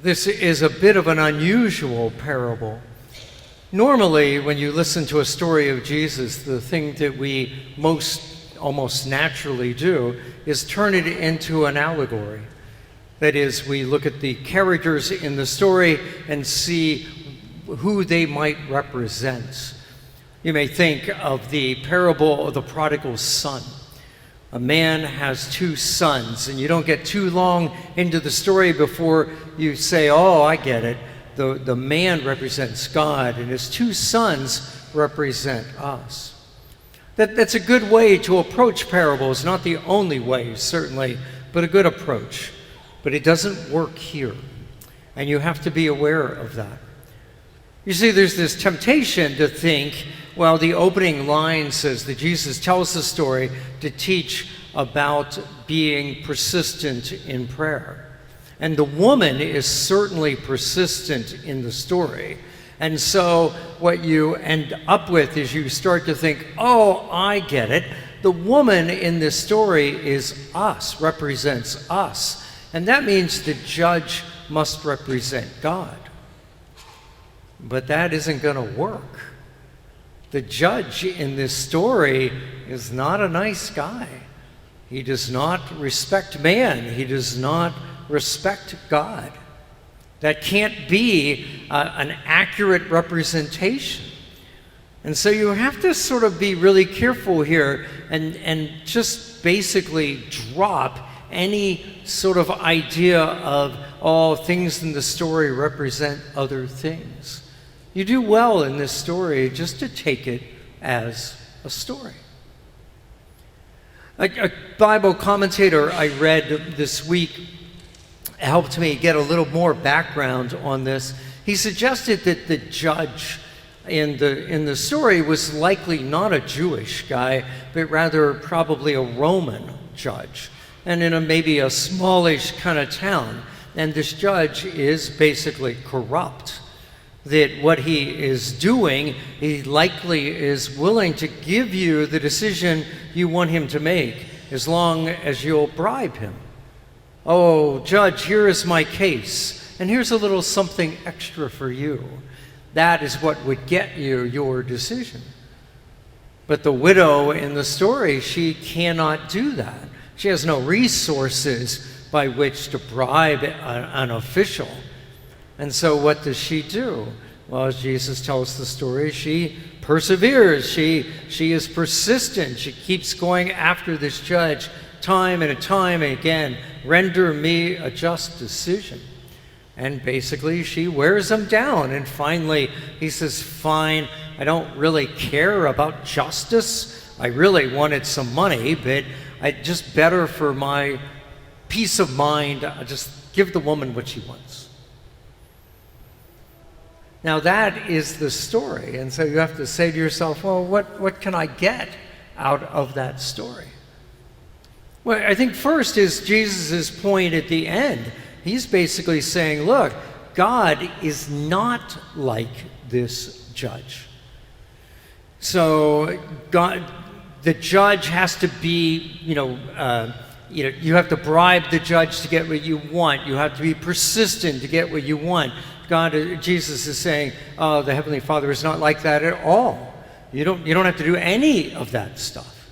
This is a bit of an unusual parable. Normally, when you listen to a story of Jesus, the thing that we almost naturally do is turn it into an allegory. That is, we look at the characters in the story and see who they might represent. You may think of the parable of the prodigal son. A man has two sons, and you don't get too long into the story before you say, oh, I get it. The man represents God, and his two sons represent us. That's a good way to approach parables, not the only way, certainly, but a good approach. But it doesn't work here, and you have to be aware of that. You see, there's this temptation to think, well, the opening line says that Jesus tells the story to teach about being persistent in prayer. And the woman is certainly persistent in the story. And so what you end up with is you start to think, oh, I get it. The woman in this story is us, represents us. And that means the judge must represent God. But that isn't going to work. The judge in this story is not a nice guy. He does not respect man. He does not respect God. That can't be an accurate representation. And so you have to sort of be really careful here and just basically drop any sort of idea of, oh, things in the story represent other things. You do well in this story just to take it as a story. A Bible commentator I read this week helped me get a little more background on this. He suggested that the judge in the story was likely not a Jewish guy, but rather probably a Roman judge, and in maybe a smallish kind of town. And this judge is basically corrupt. That what he is doing, he likely is willing to give you the decision you want him to make, as long as you'll bribe him. Oh, judge, here is my case, and here's a little something extra for you. That is what would get you your decision. But the widow in the story, she cannot do that. She has no resources by which to bribe an official. And so what does she do? Well, as Jesus tells the story, she perseveres. She is persistent. She keeps going after this judge time and time again. Render me a just decision. And basically she wears him down. And finally he says, fine, I don't really care about justice. I really wanted some money, but I just better for my peace of mind, I just give the woman what she wants. Now that is the story, and so you have to say to yourself, well, what can I get out of that story? Well, I think first is Jesus' point at the end. He's basically saying, look, God is not like this judge. So God, the judge has to be, you have to bribe the judge to get what you want. You have to be persistent to get what you want. Jesus is saying, oh, the Heavenly Father is not like that at all. You don't have to do any of that stuff.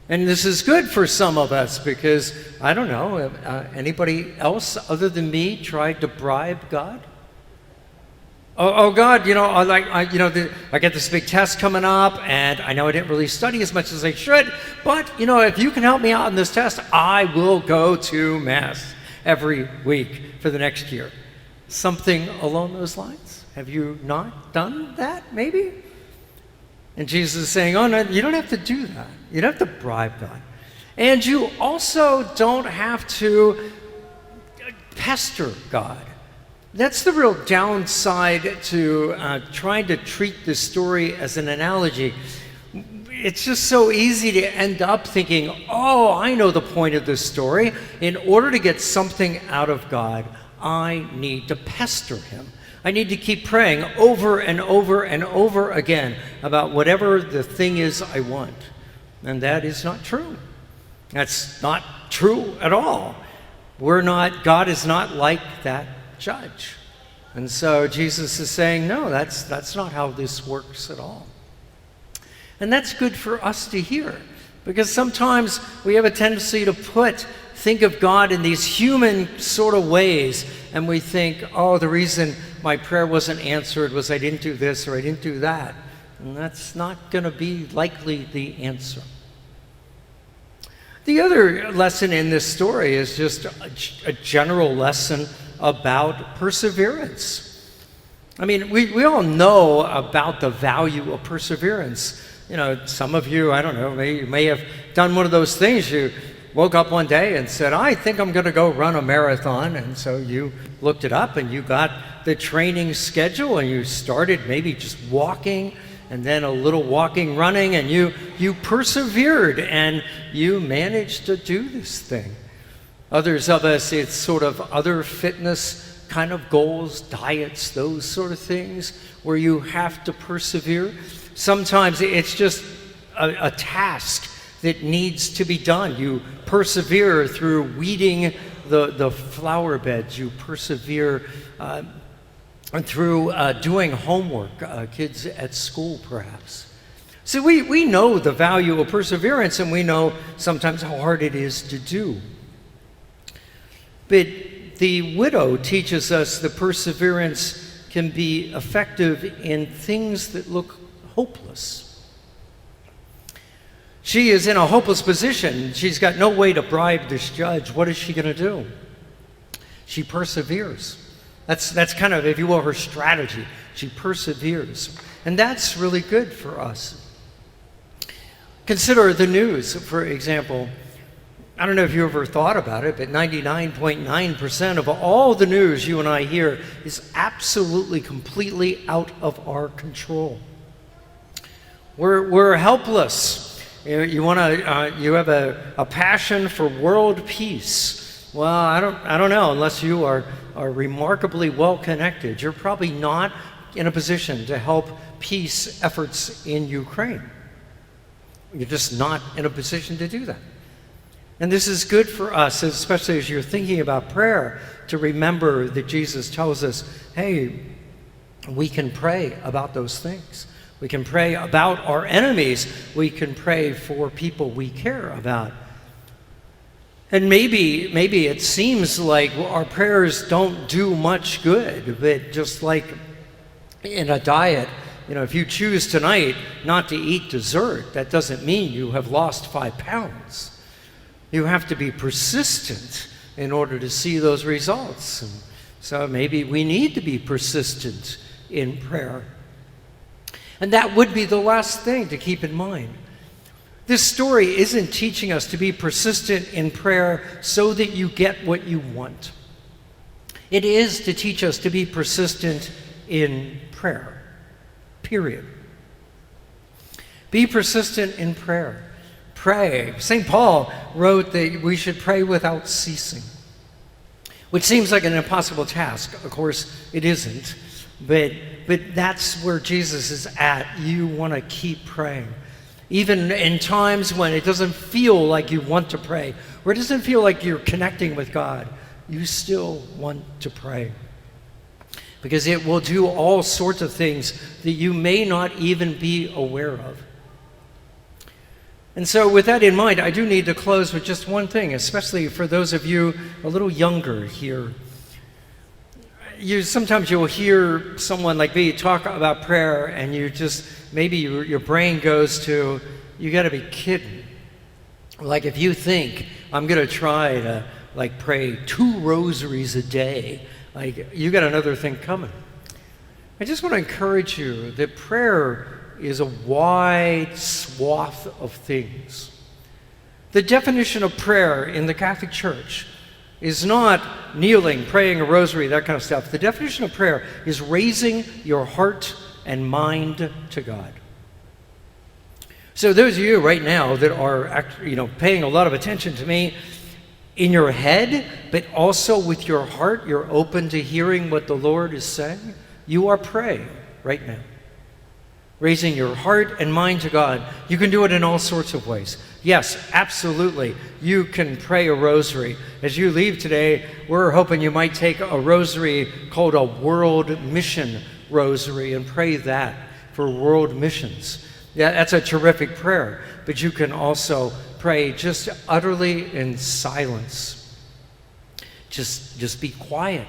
And this is good for some of us because, I don't know, anybody else other than me tried to bribe God? Oh God, I get this big test coming up, and I know I didn't really study as much as I should, but, if you can help me out in this test, I will go to Mass every week for the next year. Something along those lines? Have you not done that, maybe? And Jesus is saying, oh no, you don't have to do that. You don't have to bribe God. And you also don't have to pester God. That's the real downside to trying to treat this story as an analogy. It's just so easy to end up thinking, oh, I know the point of this story. In order to get something out of God, I need to pester him. I need to keep praying over and over and over again about whatever the thing is I want. And that is not true. That's not true at all. God is not like that judge. And so Jesus is saying, no, that's not how this works at all. And that's good for us to hear, because sometimes we have a tendency to think of God in these human sort of ways, and we think, oh, the reason my prayer wasn't answered was I didn't do this or I didn't do that. And that's not going to be likely the answer. The other lesson in this story is just a general lesson about perseverance. I mean, we all know about the value of perseverance. You know, some of you, I don't know, may have done one of those things. You woke up one day and said, I think I'm going to go run a marathon. And so you looked it up and you got the training schedule and you started maybe just walking and then a little walking, running, and you persevered and you managed to do this thing. Others of us, it's sort of other fitness kind of goals, diets, those sort of things where you have to persevere. Sometimes it's just a task that needs to be done. You persevere through weeding the flower beds. You persevere through doing homework, kids at school perhaps. So we know the value of perseverance, and we know sometimes how hard it is to do. But the widow teaches us that perseverance can be effective in things that look hopeless. She is in a hopeless position. She's got no way to bribe this judge. What is she going to do? She perseveres. That's kind of, if you will, her strategy. She perseveres. And that's really good for us. Consider the news, for example. I don't know if you ever thought about it, but 99.9% of all the news you and I hear is absolutely, completely out of our control. We're helpless. You have a passion for world peace. Well, I don't know, unless you are remarkably well connected. You're probably not in a position to help peace efforts in Ukraine. You're just not in a position to do that. And this is good for us, especially as you're thinking about prayer, to remember that Jesus tells us, hey, we can pray about those things. We can pray about our enemies. We can pray for people we care about. And maybe it seems like our prayers don't do much good, but just like in a diet, if you choose tonight not to eat dessert, that doesn't mean you have lost 5 pounds. You have to be persistent in order to see those results. And so maybe we need to be persistent in prayer. And that would be the last thing to keep in mind. This story isn't teaching us to be persistent in prayer so that you get what you want. It is to teach us to be persistent in prayer, period. Be persistent in prayer. Pray. St. Paul wrote that we should pray without ceasing, which seems like an impossible task. Of course, it isn't. But that's where Jesus is at. You want to keep praying. Even in times when it doesn't feel like you want to pray, or it doesn't feel like you're connecting with God, you still want to pray. Because it will do all sorts of things that you may not even be aware of. And so with that in mind, I do need to close with just one thing, especially for those of you a little younger here. Sometimes you'll hear someone like me talk about prayer, and maybe your brain goes to, you got to be kidding. Like if you think, I'm going to try to pray 2 rosaries a day, you got another thing coming. I just want to encourage you that prayer is a wide swath of things. The definition of prayer in the Catholic Church is not kneeling, praying a rosary, that kind of stuff. The definition of prayer is raising your heart and mind to God. So those of you right now that are paying a lot of attention to me, in your head, but also with your heart, you're open to hearing what the Lord is saying, you are praying right now. raising your heart and mind to God. You can do it in all sorts of ways. Yes, absolutely. You can pray a rosary. As you leave today, we're hoping you might take a rosary called a World Mission Rosary and pray that for world missions. Yeah, that's a terrific prayer. But you can also pray just utterly in silence. Just be quiet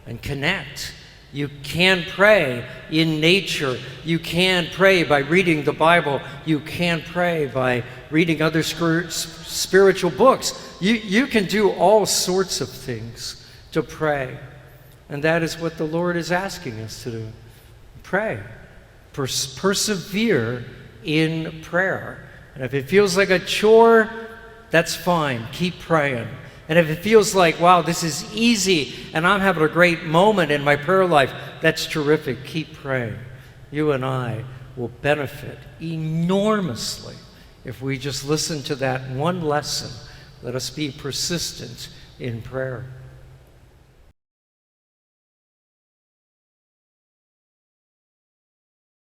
and connect. You can pray in nature. You can pray by reading the Bible. You can pray by reading other spiritual books. You can do all sorts of things to pray. And that is what the Lord is asking us to do. Pray. Persevere in prayer. And if it feels like a chore, that's fine. Keep praying. And if it feels like, wow, this is easy and I'm having a great moment in my prayer life, that's terrific. Keep praying. You and I will benefit enormously if we just listen to that one lesson. Let us be persistent in prayer.